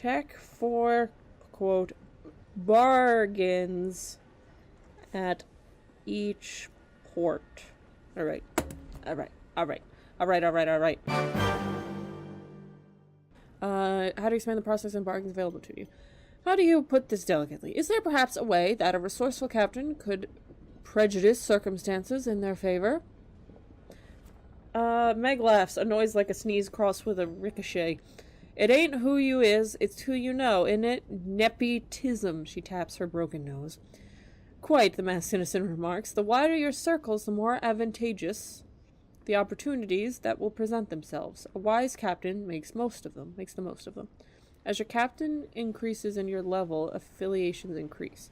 check for, quote, bargains at each port. Alright. Alright. Alright. Alright, alright, alright. How do you explain the process and bargains available to you? How do you put this delicately? Is there perhaps a way that a resourceful captain could prejudice circumstances in their favor? Meg laughs, a noise like a sneeze crossed with a ricochet. It ain't who you is, it's who you know, isn't it? Nepotism, she taps her broken nose. Quite, the masked citizen remarks. The wider your circles, the more advantageous the opportunities that will present themselves. A wise captain makes the most of them. As your captain increases in your level, affiliations increase.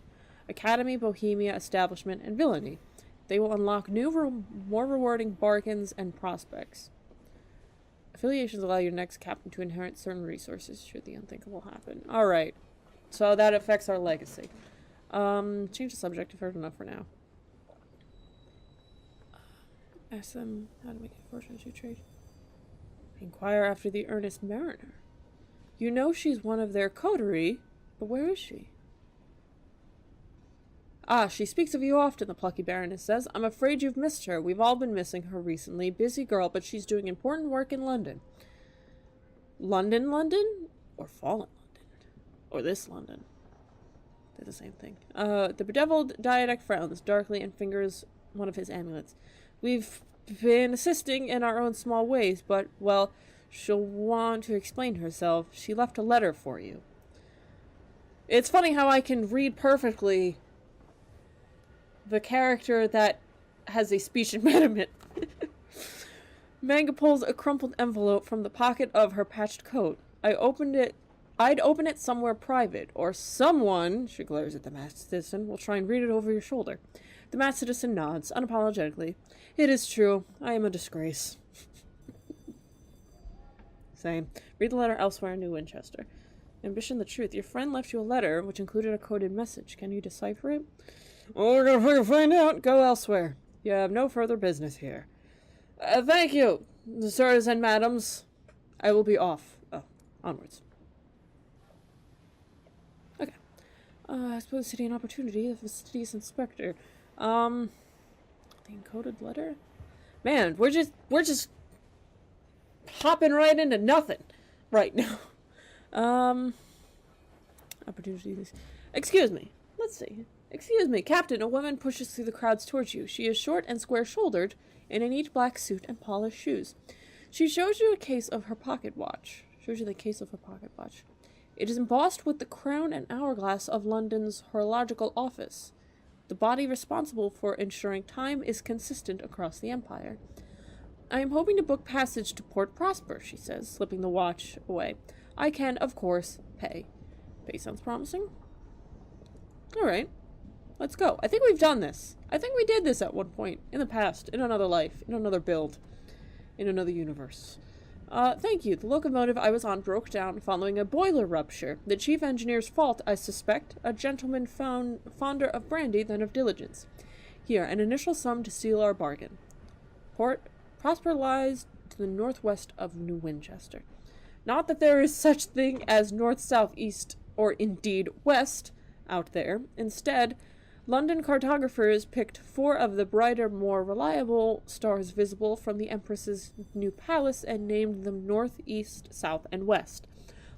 Academy, Bohemia, establishment, and villainy. They will unlock new, more rewarding bargains and prospects. Affiliations allow your next captain to inherit certain resources should the unthinkable happen. Alright. So that affects our legacy. Change the subject. I've heard enough for now. Ask them how to make a fortune as you trade. Inquire after the earnest mariner. You know she's one of their coterie, but where is she? Ah, she speaks of you often, the plucky Baroness says. I'm afraid you've missed her. We've all been missing her recently. Busy girl, but she's doing important work in London. London? Or fallen London? Or this London? They're the same thing. The bedeviled Diadetic frowns darkly and fingers one of his amulets. We've been assisting in our own small ways, but, well, she'll want to explain herself. She left a letter for you. It's funny how I can read perfectly the character that has a speech impediment. Manga pulls a crumpled envelope from the pocket of her patched coat. I'd open it somewhere private, or someone, she glares at the masked citizen, will try and read it over your shoulder. The masked citizen nods, unapologetically. It is true. I am a disgrace. Same. Read the letter elsewhere in New Winchester. Ambition the truth. Your friend left you a letter which included a coded message. Can you decipher it? Well, we're gonna find out. Go elsewhere. You have no further business here. Thank you, sirs and madams. I will be off. Oh, onwards. Okay. I suppose city an opportunity. The fastidious inspector. The encoded letter? Man, we're just hopping right into nothing right now. Opportunities. Excuse me. Let's see. Excuse me, Captain. A woman pushes through the crowds towards you. She is short and square-shouldered, in a neat black suit and polished shoes. She shows you the case of her pocket watch. It is embossed with the crown and hourglass of London's horological office. The body responsible for ensuring time is consistent across the empire. I am hoping to book passage to Port Prosper, she says, slipping the watch away. I can, of course, pay. Pay sounds promising. Alright. Let's go. I think we've done this. I think we did this at one point in the past, in another life, in another build, in another universe. Thank you. The locomotive I was on broke down following a boiler rupture. The chief engineer's fault, I suspect. A gentleman fonder of brandy than of diligence. Here, an initial sum to seal our bargain. Port Prosper lies to the northwest of New Winchester. Not that there is such thing as north, south, east, or indeed west out there. Instead, London cartographers picked 4 of the brighter, more reliable stars visible from the Empress's new palace and named them north, east, south, and west.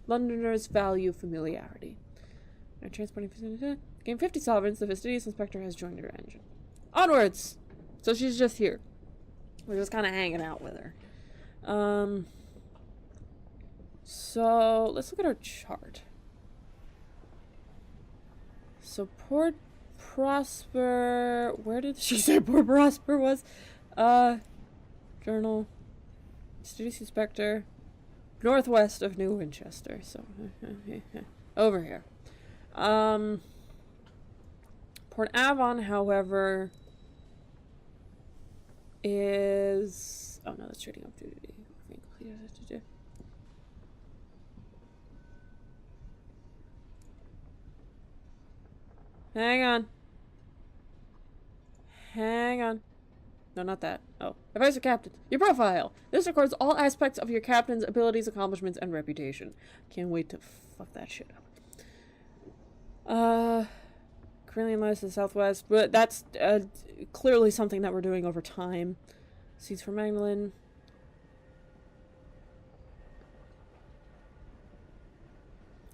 Londoners value familiarity. Transporting gain 50 sovereigns. The fastidious inspector has joined her engine. Onwards! So she's just here. We're just kind of hanging out with her. So let's look at our chart. So Port Prosper, where did she say Port Prosper was? Journal, Studious Inspector, northwest of New Winchester, so, over here. Port Avon, however, is, oh no, that's trading up duty. Hang on. No, not that. Oh. Advice of captain. Your profile. This records all aspects of your captain's abilities, accomplishments, and reputation. Can't wait to fuck that shit up. Carillion lies to the southwest. But that's clearly something that we're doing over time. Seeds for Magdalene.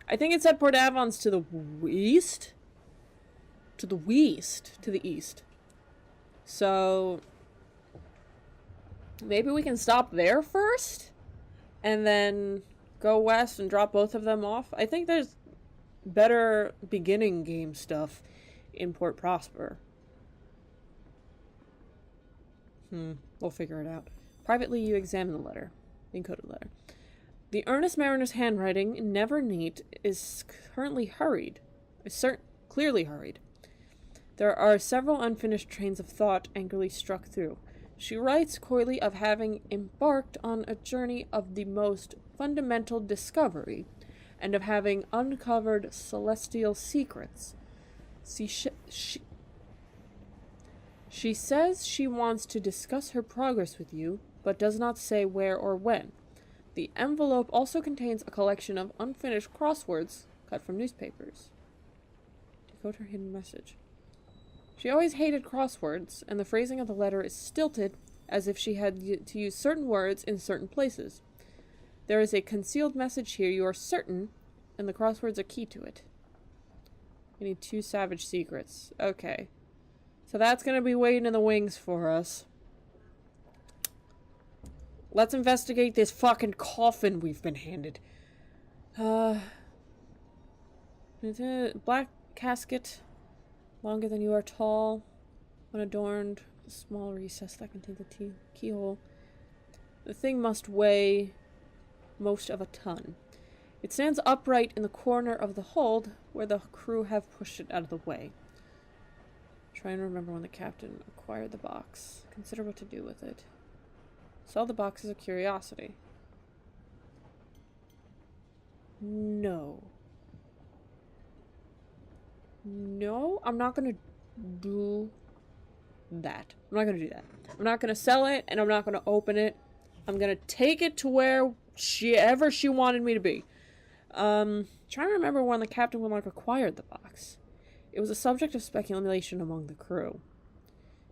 I think it said Port Avon's to the east. To the west. To the east. So maybe we can stop there first and then go west and drop both of them off. I think there's better beginning game stuff in Port Prosper. We'll figure it out. Privately, you examine the letter. Encoded letter. The earnest mariner's handwriting, never neat, is currently hurried. Clearly hurried. There are several unfinished trains of thought angrily struck through. She writes coyly of having embarked on a journey of the most fundamental discovery, and of having uncovered celestial secrets. She says she wants to discuss her progress with you, but does not say where or when. The envelope also contains a collection of unfinished crosswords cut from newspapers. Decode her hidden message. She always hated crosswords, and the phrasing of the letter is stilted, as if she had to use certain words in certain places. There is a concealed message here, you are certain, and the crosswords are key to it. We need 2 savage secrets. Okay. So that's gonna be waiting in the wings for us. Let's investigate this fucking coffin we've been handed. It's a black casket, longer than you are tall, unadorned, a small recess that contains a keyhole. The thing must weigh most of a ton. It stands upright in the corner of the hold, where the crew have pushed it out of the way. Try and remember when the captain acquired the box. Consider what to do with it. Sell the box as a curiosity. No. No, I'm not gonna do that. I'm not gonna do that. I'm not gonna sell it, and I'm not gonna open it. I'm gonna take it to where she wanted me to be. Trying to remember when the captain would acquired the box. It was a subject of speculation among the crew.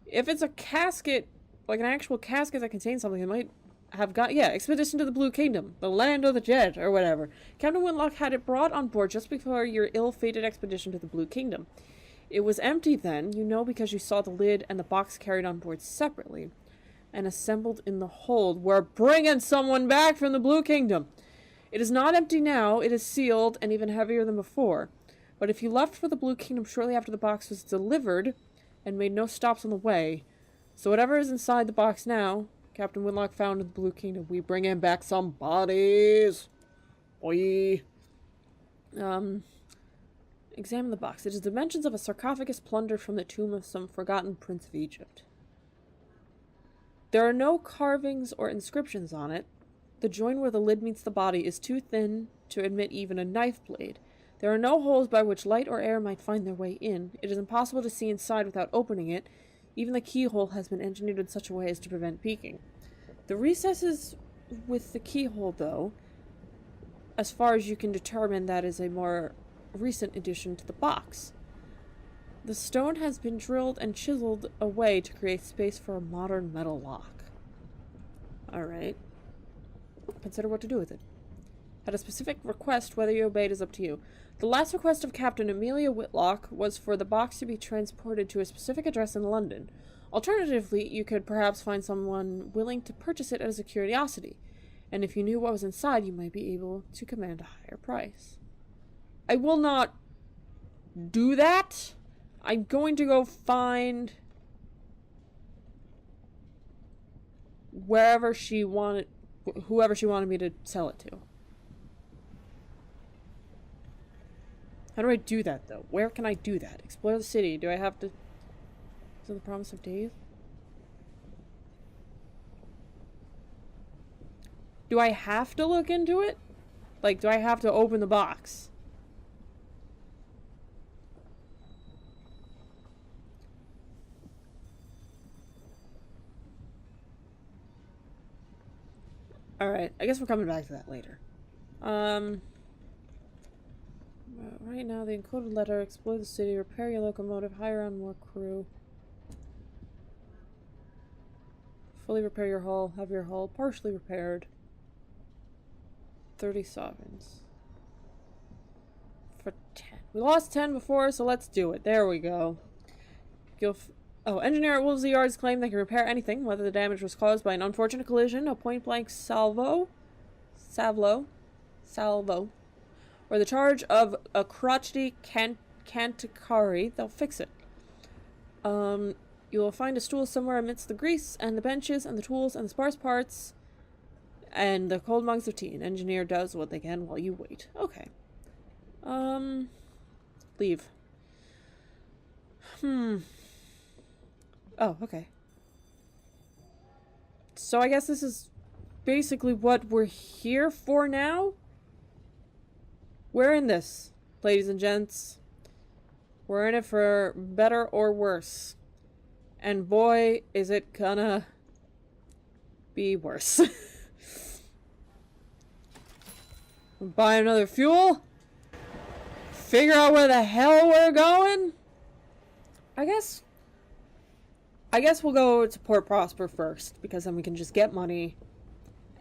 If it's a casket, like an actual casket that contains something, it might have got, Expedition to the Blue Kingdom, the land of the jet, or whatever. Captain Winlock had it brought on board just before your ill-fated expedition to the Blue Kingdom. It was empty then, you know, because you saw the lid and the box carried on board separately, and assembled in the hold. We're bringing someone back from the Blue Kingdom! It is not empty now, it is sealed, and even heavier than before. But if you left for the Blue Kingdom shortly after the box was delivered, and made no stops on the way, so whatever is inside the box now, Captain Winlock found in the Blue Kingdom. We bring him back some bodies! Oi! Examine the box. It is the dimensions of a sarcophagus plundered from the tomb of some forgotten prince of Egypt. There are no carvings or inscriptions on it. The joint where the lid meets the body is too thin to admit even a knife blade. There are no holes by which light or air might find their way in. It is impossible to see inside without opening it. Even the keyhole has been engineered in such a way as to prevent peeking. The recesses with the keyhole, though, as far as you can determine, that is a more recent addition to the box. The stone has been drilled and chiseled away to create space for a modern metal lock. Alright. Consider what to do with it. Had a specific request, whether you obey it is up to you. The last request of Captain Amelia Whitlock was for the box to be transported to a specific address in London. Alternatively, you could perhaps find someone willing to purchase it as a curiosity, and if you knew what was inside, you might be able to command a higher price. I will not do that. I'm going to go find whoever she wanted me to sell it to. How do I do that, though? Where can I do that? Explore the city. Do I have to... Is it the Promise of Dave? Do I have to look into it? Like, do I have to open the box? Alright, I guess we're coming back to that later. Right now, the encoded letter, explore the city, repair your locomotive, hire on more crew. Fully repair your hull, have your hull partially repaired. 30 sovereigns. For 10. We lost 10 before, so let's do it. There we go. Engineer at Wolves Yards claim they can repair anything, whether the damage was caused by an unfortunate collision, a point-blank salvo, or the charge of a crotchety canticari. They'll fix it. You will find a stool somewhere amidst the grease, and the benches, and the tools, and the sparse parts, and the cold mugs of tea. An engineer does what they can while you wait. Okay. Leave. Oh, okay. So I guess this is basically what we're here for now? We're in this, ladies and gents. We're in it for better or worse. And boy, is it gonna be worse. Buy another fuel? Figure out where the hell we're going? I guess we'll go to Port Prosper first, because then we can just get money.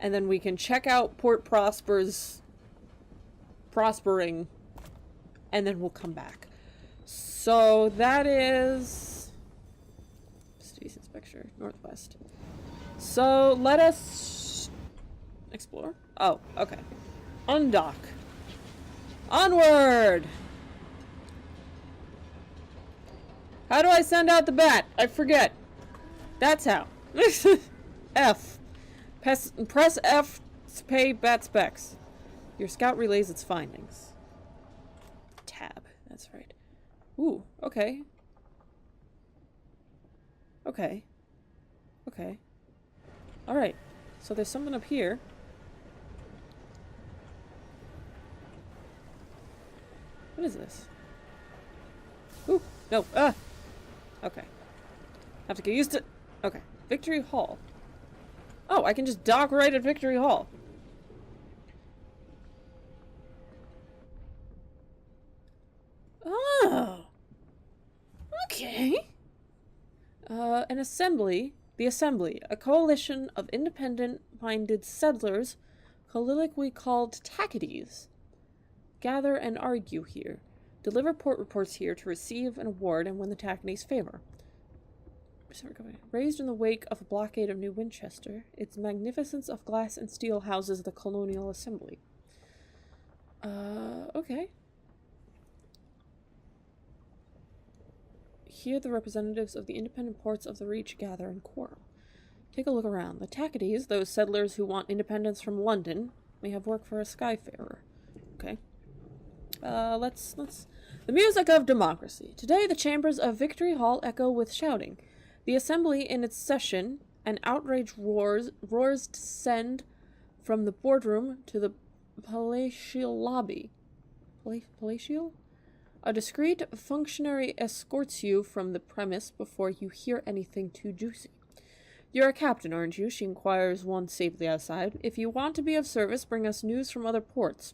And then we can check out Port Prosper's prospering. And then we'll come back. So that is Cities Inspector, Northwest. So let us explore. Oh, okay. Undock. Onward! How do I send out the bat? I forget. That's how. F. Press F to pay bat specs. Your scout relays its findings. Tab. That's right. Ooh, okay. Okay. Okay. Alright. So there's something up here. What is this? Ooh, no. Ah! Okay. Have to get used to... Okay. Victory Hall. Oh, I can just dock right at Victory Hall. Oh. Okay. An assembly. The Assembly. A coalition of independent-minded settlers, colloquially called Tackities, gather and argue here. Deliver port reports here to receive an award and win the Tackities' favor. Raised in the wake of a blockade of New Winchester, its magnificence of glass and steel houses the Colonial Assembly. Okay. Here the representatives of the independent ports of the Reach gather in quorum. Take a look around. The Tackities, those settlers who want independence from London, may have work for a skyfarer. Okay. The music of democracy. Today the chambers of Victory Hall echo with shouting. The Assembly in its session, and outraged roars descend from the boardroom to the palatial lobby. Palatial? A discreet functionary escorts you from the premise before you hear anything too juicy. You're a captain, aren't you? She inquires once safely outside. If you want to be of service, bring us news from other ports.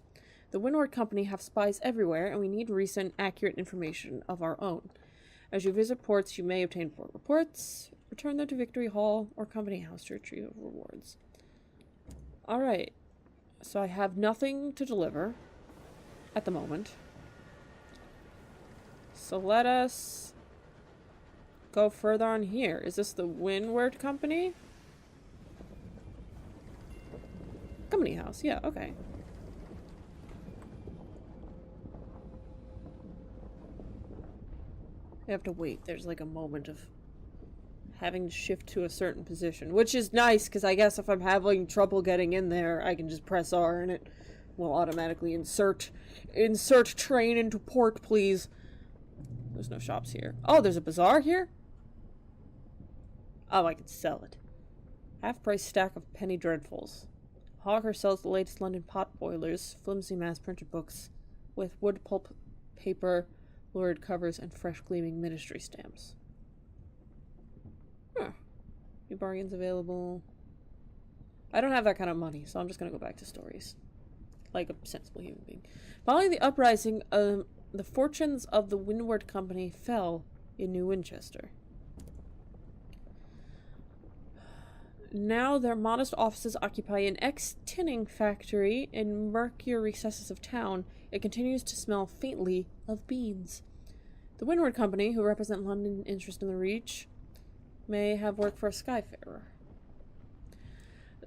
The Windward Company have spies everywhere, and we need recent, accurate information of our own. As you visit ports, you may obtain port reports, return them to Victory Hall or Company House to retrieve rewards. Alright. So I have nothing to deliver at the moment. So let us go further on here. Is this the Windward Company? Company House, yeah, okay. I have to wait. There's like a moment of having to shift to a certain position, which is nice because I guess if I'm having trouble getting in there, I can just press R and it will automatically insert train into port, please. There's no shops here. Oh, there's a bazaar here? Oh, I can sell it. Half-price stack of penny dreadfuls. Hawker sells the latest London pot boilers, flimsy mass-printed books with wood pulp paper, lurid covers, and fresh gleaming ministry stamps. Huh. New bargains available. I don't have that kind of money, so I'm just gonna go back to stories. Like a sensible human being. Following the uprising, the fortunes of the Windward Company fell in New Winchester. Now their modest offices occupy an ex-tinning factory in murkier recesses of town. It continues to smell faintly of beans. The Windward Company, who represent London interest in the Reach, may have work for a skyfarer.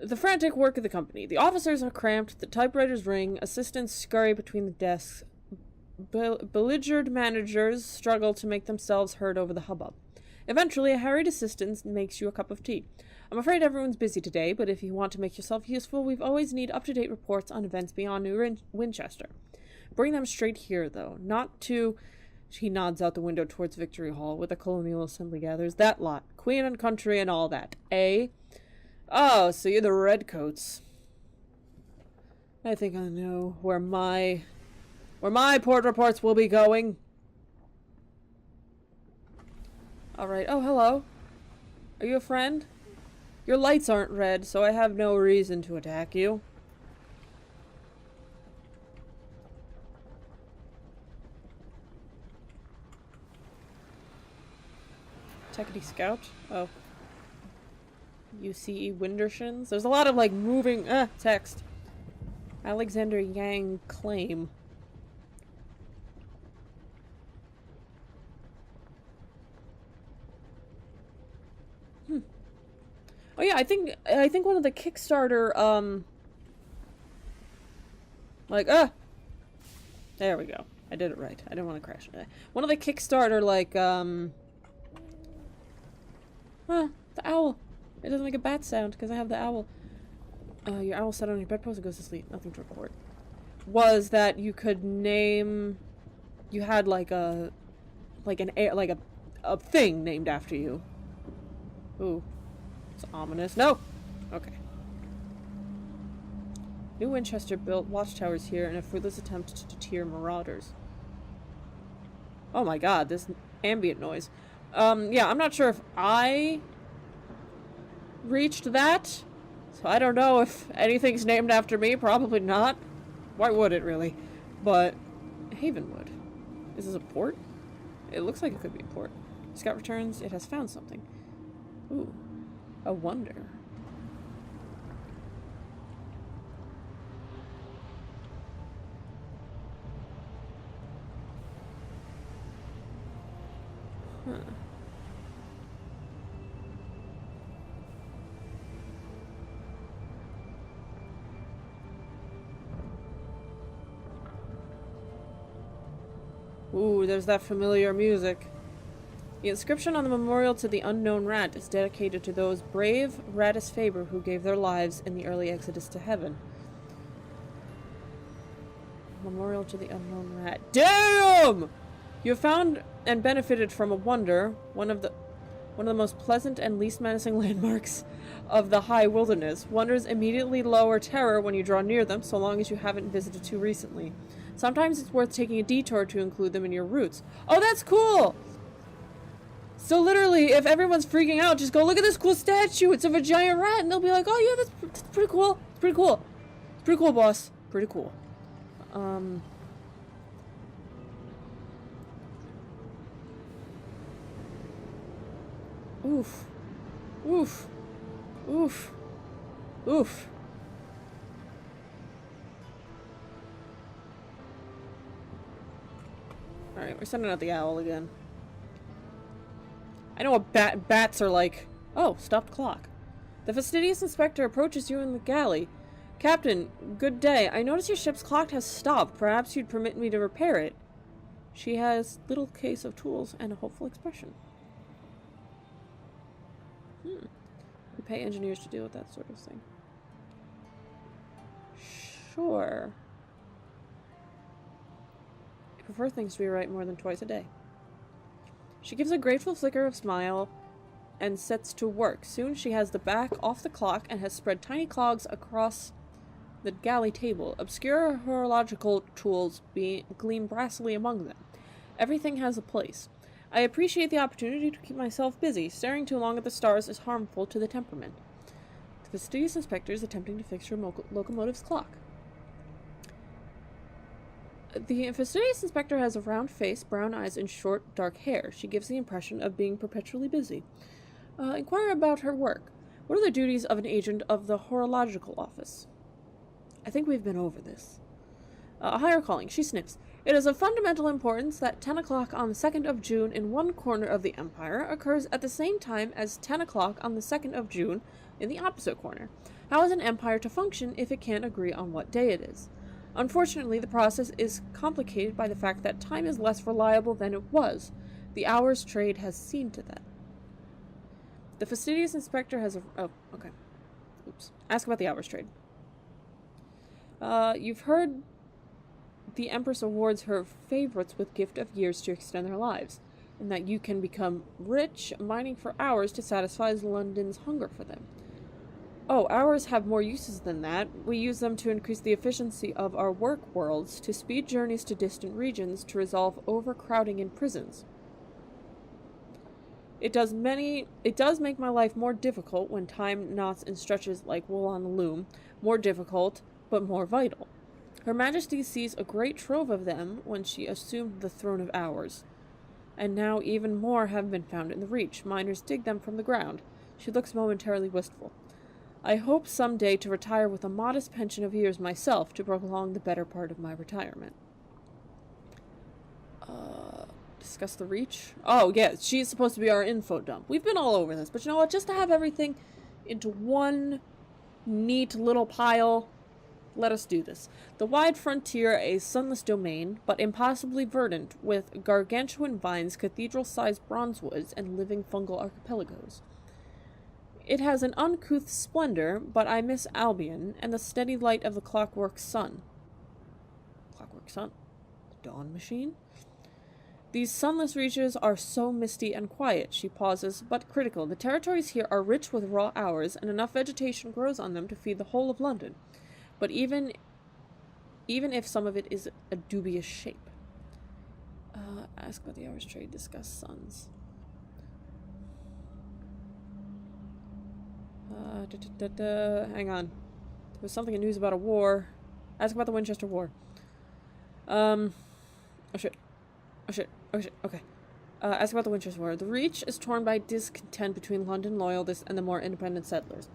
The frantic work of the company. The officers are cramped, the typewriters ring, assistants scurry between the desks. Beleaguered managers struggle to make themselves heard over the hubbub. Eventually, a harried assistant makes you a cup of tea. I'm afraid everyone's busy today, but if you want to make yourself useful, we always need up-to-date reports on events beyond New Winchester. Bring them straight here, though. Not to... He nods out the window towards Victory Hall, where the colonial assembly gathers. That lot. Queen and country and all that. Eh? Oh, so you're the redcoats. I think I know where my port reports will be going. Alright. Oh, hello. Are you a friend? Your lights aren't red, so I have no reason to attack you. Techity Scout? Oh. UCE Windershins? There's a lot of, like, moving... text. Alexander Yang claim. Oh yeah, I think one of the Kickstarter, there we go. I did it right. I didn't want to crash it. One of the Kickstarter, like, the owl. It doesn't make a bat sound because I have the owl. Your owl sat on your bedpost and goes to sleep. Nothing to report. Was that you could name... You had, like, a thing named after you. Ooh. It's ominous. No! Okay. New Winchester built watchtowers here in a fruitless attempt to deter marauders. Oh my god, this ambient noise. Yeah, I'm not sure if I reached that. So I don't know if anything's named after me. Probably not. Why would it, really? But Havenwood. Is this a port? It looks like it could be a port. Scout returns. It has found something. Ooh. A wonder. Huh. Ooh, there's that familiar music. The inscription on the memorial to the unknown rat is dedicated to those brave Ratus Faber who gave their lives in the early exodus to heaven. Memorial to the unknown rat. Damn! You have found and benefited from a wonder, one of the most pleasant and least menacing landmarks of the high wilderness. Wonders immediately lower terror when you draw near them, so long as you haven't visited too recently. Sometimes it's worth taking a detour to include them in your routes. Oh, that's cool! So literally, if everyone's freaking out, just go, look at this cool statue. It's of a giant rat. And they'll be like, oh yeah, that's pretty cool. It's pretty cool. It's pretty cool, boss. Pretty cool. Oof. Oof. Oof. Oof. Alright, we're sending out the owl again. I know what bats are like. Oh, stopped clock. The fastidious inspector approaches you in the galley. Captain, good day. I notice your ship's clock has stopped. Perhaps you'd permit me to repair it. She has little case of tools and a hopeful expression. We pay engineers to deal with that sort of thing. Sure. I prefer things to be right more than twice a day. She gives a grateful flicker of smile and sets to work. Soon she has the back off the clock and has spread tiny clogs across the galley table. Obscure horological tools gleam brassily among them. Everything has a place. I appreciate the opportunity to keep myself busy. Staring too long at the stars is harmful to the temperament. The fastidious inspector is attempting to fix your locomotive's clock. The fastidious inspector has a round face, brown eyes, and short, dark hair. She gives the impression of being perpetually busy. Inquire about her work. What are the duties of an agent of the horological office? I think we've been over this. Higher calling. She sniffs. It is of fundamental importance that 10 o'clock on the 2nd of June in one corner of the Empire occurs at the same time as 10 o'clock on the 2nd of June in the opposite corner. How is an empire to function if it can't agree on what day it is? Unfortunately, the process is complicated by the fact that time is less reliable than it was. The hours trade has seen to that. The fastidious inspector has a... Oh, okay. Oops. Ask about the hours trade. You've heard the Empress awards her favorites with gift of years to extend their lives, and that you can become rich mining for hours to satisfy London's hunger for them. Oh, hours have more uses than that. We use them to increase the efficiency of our work worlds, to speed journeys to distant regions, to resolve overcrowding in prisons. It does make my life more difficult when time knots and stretches like wool on the loom. More difficult, but more vital. Her Majesty sees a great trove of them when she assumed the throne of hours. And now even more have been found in the Reach. Miners dig them from the ground. She looks momentarily wistful. I hope someday to retire with a modest pension of years myself to prolong the better part of my retirement. Discuss the Reach? Oh, yeah, she's supposed to be our info dump. We've been all over this, but you know what? Just to have everything into one neat little pile, let us do this. The wide frontier, a sunless domain, but impossibly verdant, with gargantuan vines, cathedral-sized bronzewoods, and living fungal archipelagos. It has an uncouth splendor, but I miss Albion and the steady light of the clockwork sun. Clockwork sun? The dawn machine? These sunless reaches are so misty and quiet. She pauses, but critical. The territories here are rich with raw hours, and enough vegetation grows on them to feed the whole of London. But even if some of it is a dubious shape. Ask about the hours trade, discuss suns. Hang on. There was something in news about a war. Ask about the Winchester War. Oh shit. Okay. Ask about the Winchester War. The Reach is torn by discontent between London loyalists and the more independent settlers.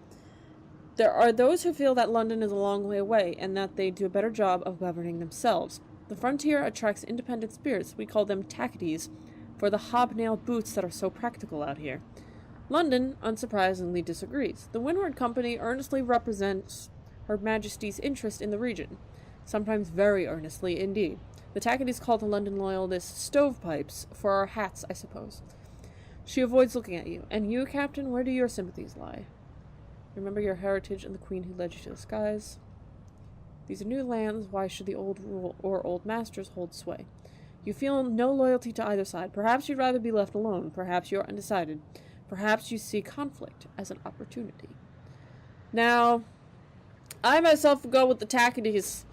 There are those who feel that London is a long way away, and that they do a better job of governing themselves. The frontier attracts independent spirits. We call them tackities, for the hobnailed boots that are so practical out here. London, unsurprisingly, disagrees. The Windward Company earnestly represents Her Majesty's interest in the region, sometimes very earnestly indeed. The tackities call the London loyalists stovepipes, for our hats, I suppose. She avoids looking at you. And you, Captain, where do your sympathies lie? Remember your heritage and the queen who led you to the skies. These are new lands. Why should the old rule or old masters hold sway? You feel no loyalty to either side. Perhaps you'd rather be left alone. Perhaps you're undecided. Perhaps you see conflict as an opportunity. Now, I myself go with the tackities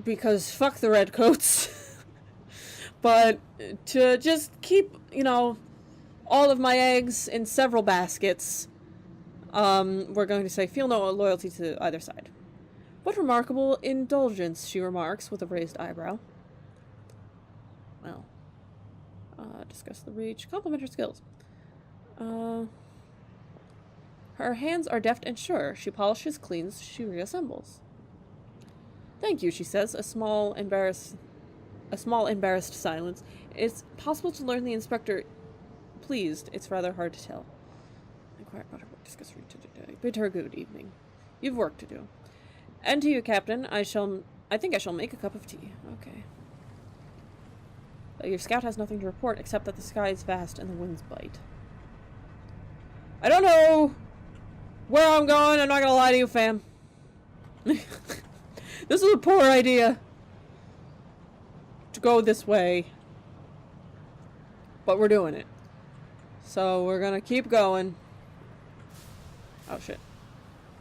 because fuck the redcoats. But to just keep, all of my eggs in several baskets, we're going to say feel no loyalty to either side. What remarkable indulgence, she remarks with a raised eyebrow. Well, discuss the Reach. Compliment her skills. Her hands are deft and sure. She polishes, cleans, she reassembles. Thank you, she says, a small embarrassed silence. It's possible to learn the inspector pleased. It's rather hard to tell. Inquire about her work. Discuss her today. Bid her good evening. You've work to do. And to you, Captain, I think I shall make a cup of tea. Okay. Your scout has nothing to report except that the sky is vast and the winds bite. I don't know where I'm going. I'm not gonna lie to you, fam. This is a poor idea to go this way, but we're doing it. So we're gonna keep going. Oh shit.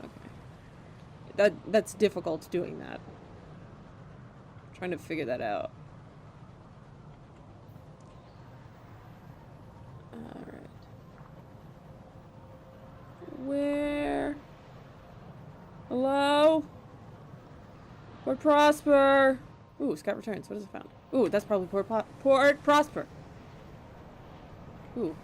Okay. That's difficult doing that. I'm trying to figure that out. Alright. Where Hello? Port Prosper! Ooh, Scout returns. What has it found? Ooh, that's probably Port Prosper. Ooh.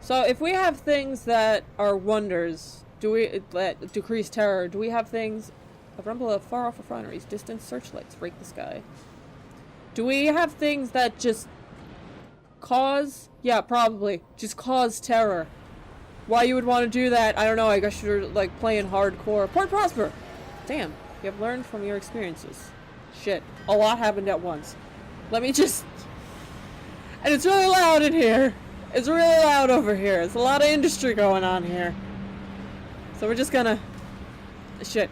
So, if we have things that are wonders, that decrease terror, do we have things... A rumble of far-off refineries, distant searchlights break the sky. Do we have things that just cause... Yeah, probably. Just cause terror. Why you would want to do that, I don't know. I guess you're, like, playing hardcore. Port Prosper! Damn. You have learned from your experiences. Shit. A lot happened at once. Let me just... And it's really loud in here. It's really loud over here. There's a lot of industry going on here. So we're just gonna... Shit.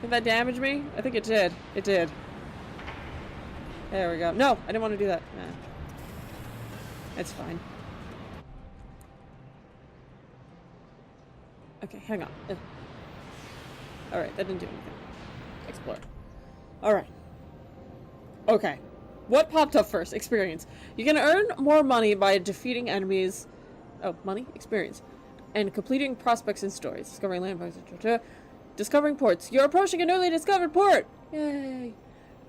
Did that damage me? I think it did. It did. There we go. No! I didn't want to do that. Nah. It's fine. Okay, hang on. Alright, that didn't do anything. Explore. Alright. Okay. What popped up first? Experience. You can earn more money by defeating enemies. Oh, money? Experience. And completing prospects and stories. Discovering landmarks. Discovering ports. You're approaching a newly discovered port! Yay!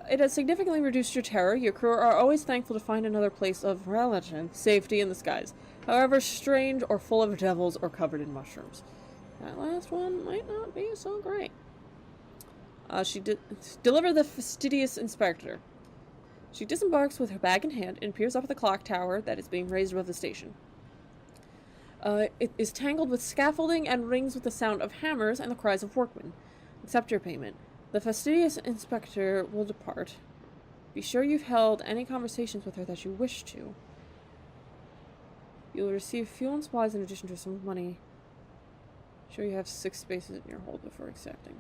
It has significantly reduced your terror. Your crew are always thankful to find another place of relative safety in the skies. However strange or full of devils or covered in mushrooms. That last one might not be so great. She deliver the fastidious inspector. She disembarks with her bag in hand and peers up at the clock tower that is being raised above the station. It is tangled with scaffolding and rings with the sound of hammers and the cries of workmen. Accept your payment. The fastidious inspector will depart. Be sure you've held any conversations with her that you wish to. You will receive fuel and supplies in addition to some money. Sure you have 6 spaces in your hold before accepting.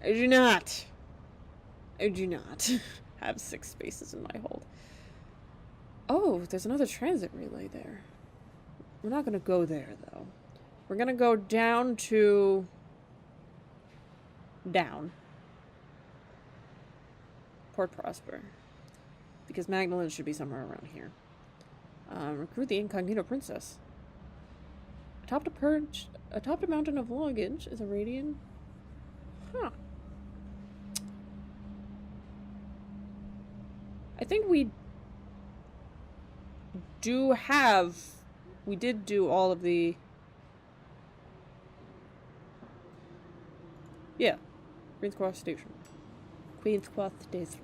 I do not. I do not have 6 spaces in my hold. Oh, there's another transit relay there. We're not going to go there, though. We're going to go down to... Down. Port Prosper. Because Magdalene should be somewhere around here. Recruit the incognito princess. Atop a mountain of luggage is a radiant... Huh. I think we do have... We did do all of the... Yeah. Queen's Cross Station. Queen's Cross Station.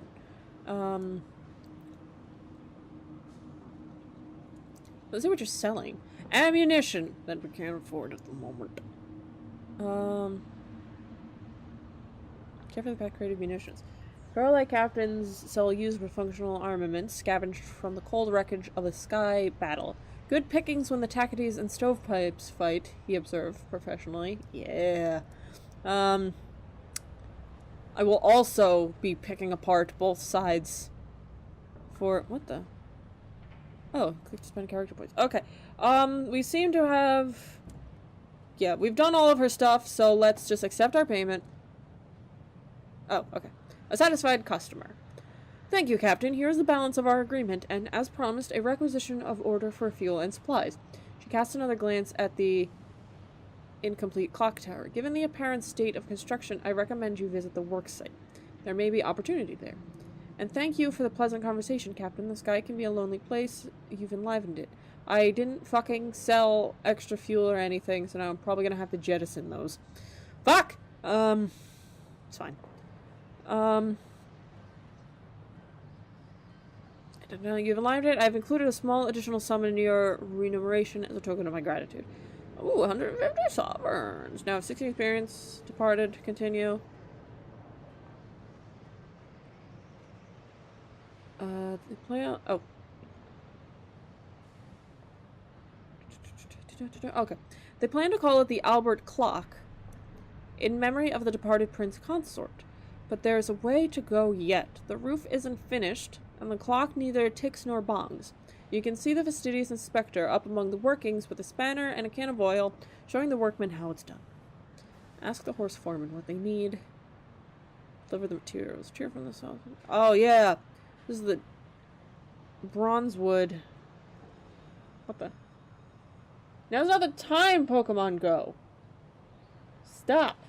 Let's see what you're selling. Ammunition that we can't afford at the moment. Carefully packed creative munitions. Starlight captains sell used but functional armaments scavenged from the cold wreckage of a sky battle. Good pickings when the tacketies and stovepipes fight, he observed professionally. Yeah. I will also be picking apart both sides for... What the? Oh, click to spend character points. Okay. We seem to have... Yeah, we've done all of her stuff, so let's just accept our payment. Oh, okay. A satisfied customer. Thank you, Captain. Here is the balance of our agreement, and as promised, a requisition of order for fuel and supplies. She cast another glance at the incomplete clock tower. Given the apparent state of construction, I recommend you visit the work site. There may be opportunity there. And thank you for the pleasant conversation, Captain. The sky can be a lonely place. You've enlivened it. I didn't fucking sell extra fuel or anything, so now I'm probably gonna have to jettison those. Fuck! It's fine. You've enlivened it. I've included a small additional sum in your remuneration as a token of my gratitude. Ooh, 150 sovereigns. Now 16 experience. Departed. Continue. The plan. Oh. Okay. They plan to call it the Albert Clock in memory of the departed prince consort. But there's a way to go yet. The roof isn't finished, and the clock neither ticks nor bongs. You can see the fastidious inspector up among the workings with a spanner and a can of oil, showing the workmen how it's done. Ask the horse foreman what they need. Deliver the materials. Cheer from the south. Oh, yeah. This is the bronze wood. What the? Now's not the time, Pokemon Go. Stop.